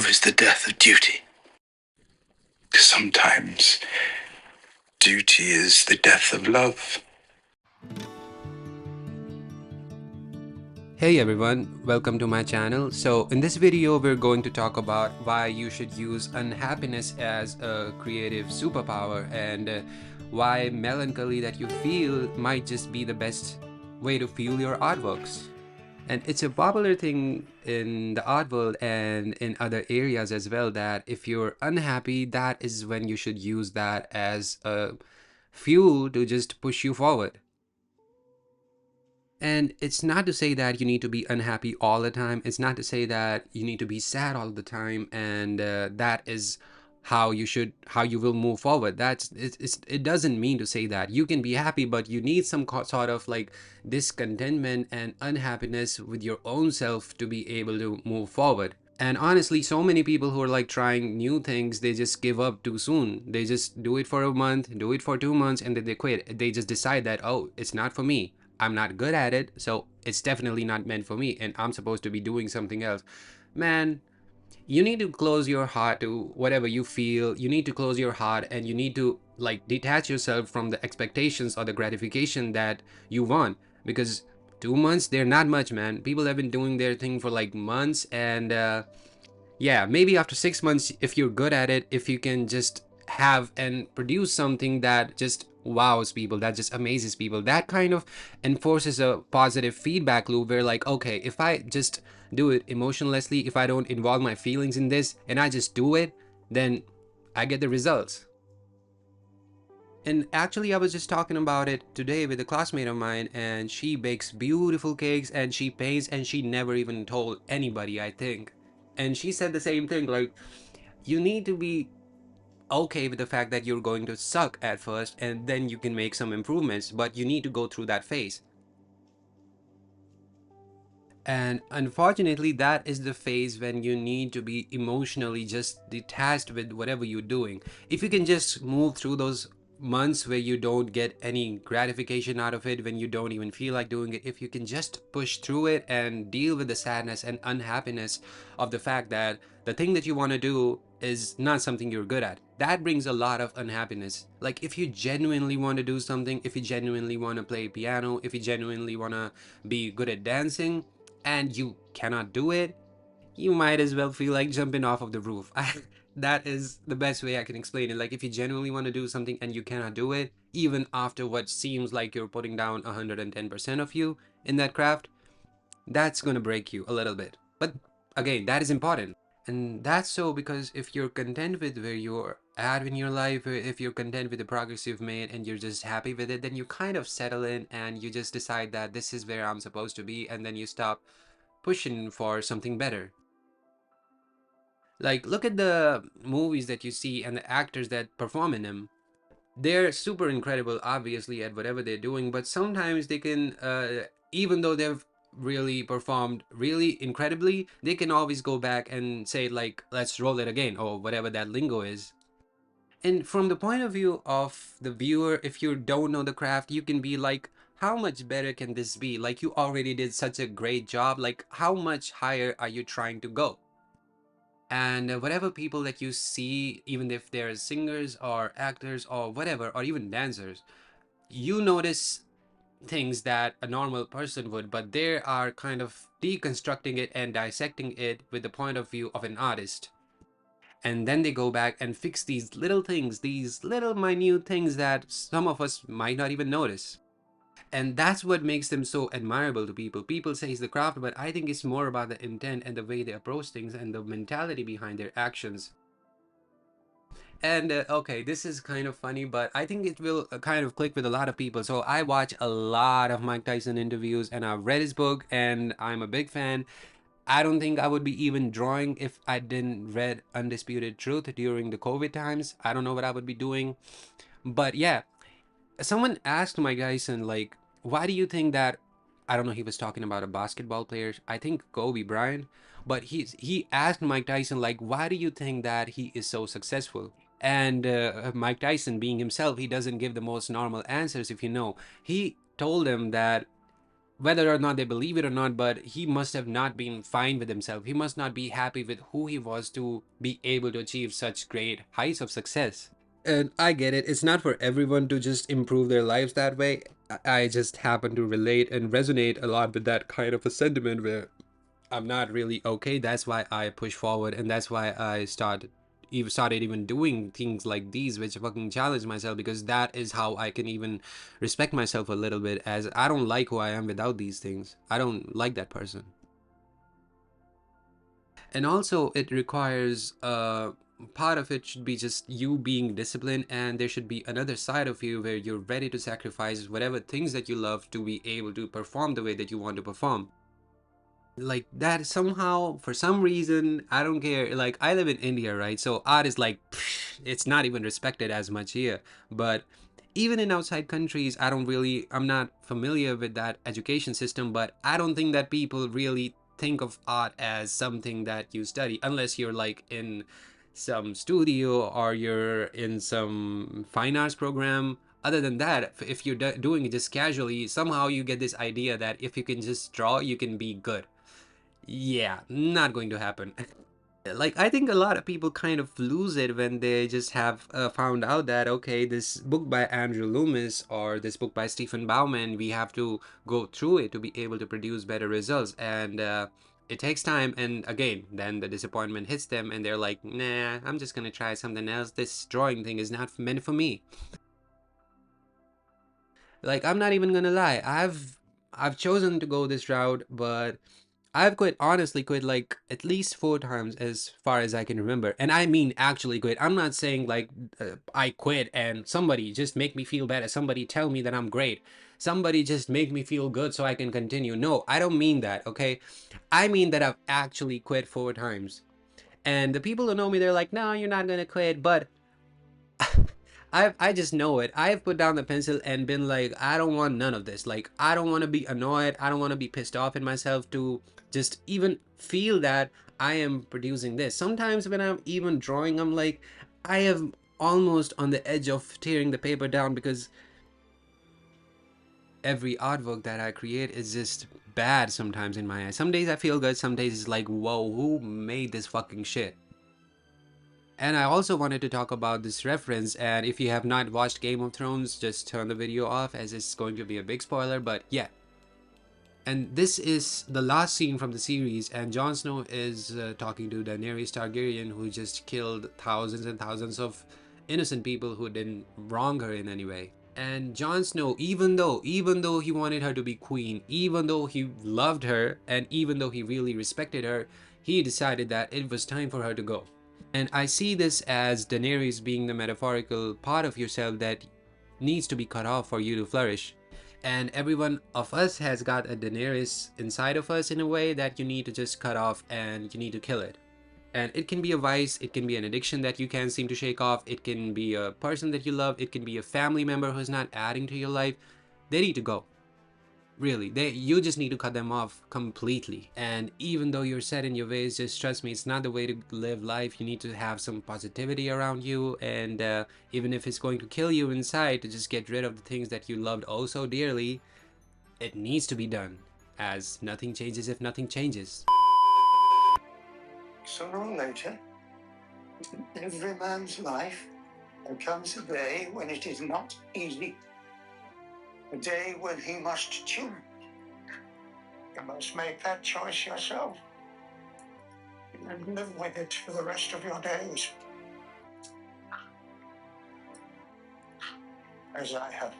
is the death of duty. Sometimes duty is the death of love. Hey everyone, welcome to my channel. So in this video we're going to talk about why you should use unhappiness as a creative superpower and why melancholy that you feel might just be the best way to fuel your artworks. And it's a popular thing in the art world and in other areas as well that if you're unhappy, that is when you should use that as a fuel to just push you forward. And it's not to say that you need to be unhappy all the time. It's not to say that you need to be sad all the time, and that is how you will move forward. It doesn't mean to say that you can be happy, but you need some sort of like discontentment and unhappiness with your own self to be able to move forward. And honestly, so many people who are like trying new things, they just give up too soon. They just do it for a month, do it for 2 months, and then they quit. They just decide that, oh, it's not for me. I'm not good at it, so it's definitely not meant for me, and I'm supposed to be doing something else. Man, you need to close your heart to whatever you feel. You need to close your heart and you need to like detach yourself from the expectations or the gratification that you want, because 2 months, they're not much, man. People have been doing their thing for like months, and yeah, maybe after 6 months, if you're good at it, if you can just have and produce something that just wows people, that just amazes people, that kind of enforces a positive feedback loop where, like, okay, if I just do it emotionlessly, if I don't involve my feelings in this and I just do it, then I get the results. And actually, I was just talking about it today with a classmate of mine, and she bakes beautiful cakes and she paints, and she never even told anybody, I think. And she said the same thing, like, you need to be okay with the fact that you're going to suck at first, and then you can make some improvements, but you need to go through that phase. And unfortunately, that is the phase when you need to be emotionally just detached with whatever you're doing. If you can just move through those months where you don't get any gratification out of it, when you don't even feel like doing it, if you can just push through it and deal with the sadness and unhappiness of the fact that the thing that you want to do is not something you're good at, that brings a lot of unhappiness. Like, if you genuinely want to do something, if you genuinely want to play piano, if you genuinely want to be good at dancing, and you cannot do it, you might as well feel like jumping off of the roof. That is the best way I can explain it. Like, if you genuinely want to do something and you cannot do it, even after what seems like you're putting down 110% of you in that craft, that's gonna break you a little bit. But again, that is important. And that's so because if you're content with where you're at in your life, or if you're content with the progress you've made and you're just happy with it, then you kind of settle in and you just decide that this is where I'm supposed to be, and then you stop pushing for something better. Like, look at the movies that you see and the actors that perform in them. They're super incredible, obviously, at whatever they're doing, but sometimes they can, even though they've really performed really incredibly, they can always go back and say, like, let's roll it again, or whatever that lingo is. And from the point of view of the viewer, if you don't know the craft, you can be like, how much better can this be? Like, you already did such a great job. Like, how much higher are you trying to go? And whatever people that you see, even if they're singers or actors or whatever, or even dancers, you notice things that a normal person would, but they are kind of deconstructing it and dissecting it with the point of view of an artist. And then they go back and fix these little things, these little minute things that some of us might not even notice. And that's what makes them so admirable to people. People say it's the craft, but I think it's more about the intent and the way they approach things and the mentality behind their actions. And okay, this is kind of funny, but I think it will kind of click with a lot of people. So I watch a lot of Mike Tyson interviews and I've read his book and I'm a big fan. I don't think I would be even drawing if I didn't read Undisputed Truth during the COVID times. I don't know what I would be doing. But yeah, someone asked Mike Tyson, like, why do you think that, I don't know, he was talking about a basketball player, I think Kobe Bryant, but he asked Mike Tyson, like, why do you think that he is so successful? And Mike Tyson, being himself, he doesn't give the most normal answers, if you know. He told him that whether or not they believe it or not, but he must have not been fine with himself. He must not be happy with who he was to be able to achieve such great heights of success. And I get it. It's not for everyone to just improve their lives that way. I just happen to relate and resonate a lot with that kind of a sentiment where I'm not really okay. That's why I push forward, and that's why I started even doing things like these, which fucking challenge myself, because that is how I can even respect myself a little bit. As I don't like who I am without these things. I don't like that person. And also, it requires part of it should be just you being disciplined, and there should be another side of you where you're ready to sacrifice whatever things that you love to be able to perform the way that you want to perform. Like that somehow, for some reason, I don't care. Like, I live in India, right? So art is like it's not even respected as much here. But even in outside countries, I'm not familiar with that education system, but I don't think that people really think of art as something that you study unless you're like in some studio or you're in some fine arts program. Other than that, if you're doing it just casually, somehow you get this idea that if you can just draw, you can be good. Yeah, not going to happen. Like, I think a lot of people kind of lose it when they just have found out that, okay, this book by Andrew Loomis or this book by Stephen Bauman, we have to go through it to be able to produce better results. And it takes time. And again, then the disappointment hits them and they're like, nah, I'm just going to try something else. This drawing thing is not meant for me. Like, I'm not even going to lie. I've chosen to go this route, but I've quit, honestly quit like at least 4 times as far as I can remember. And I mean actually quit. I'm not saying like I quit and somebody just make me feel better. Somebody tell me that I'm great. Somebody just make me feel good so I can continue. No, I don't mean that, okay? I mean that I've actually quit 4 times. And the people who know me, they're like, no, you're not gonna quit. But I just know it. I've put down the pencil and been like, I don't want none of this. Like, I don't want to be annoyed. I don't want to be pissed off at myself to just even feel that I am producing this. Sometimes when I'm even drawing, I'm like, I am almost on the edge of tearing the paper down because every artwork that I create is just bad sometimes in my eyes. Some days I feel good, some days it's like, whoa, who made this fucking shit? And I also wanted to talk about this reference. And if you have not watched Game of Thrones, just turn the video off as it's going to be a big spoiler. But yeah. And this is the last scene from the series. And Jon Snow is talking to Daenerys Targaryen, who just killed thousands and thousands of innocent people who didn't wrong her in any way. And Jon Snow, even though he wanted her to be queen, even though he loved her, and even though he really respected her, he decided that it was time for her to go. And I see this as Daenerys being the metaphorical part of yourself that needs to be cut off for you to flourish. And every one of us has got a Daenerys inside of us in a way that you need to just cut off and you need to kill it. And it can be a vice, it can be an addiction that you can't seem to shake off, it can be a person that you love, it can be a family member who's not adding to your life. They need to go. Really, you just need to cut them off completely. And even though you're set in your ways, just trust me, it's not the way to live life. You need to have some positivity around you, and even if it's going to kill you inside, to just get rid of the things that you loved oh so dearly, it needs to be done, as nothing changes if nothing changes. Sooner or later, in every man's life, there comes a day when it is not easy. A day when he must choose. You must make that choice yourself and live with it for the rest of your days, as I have.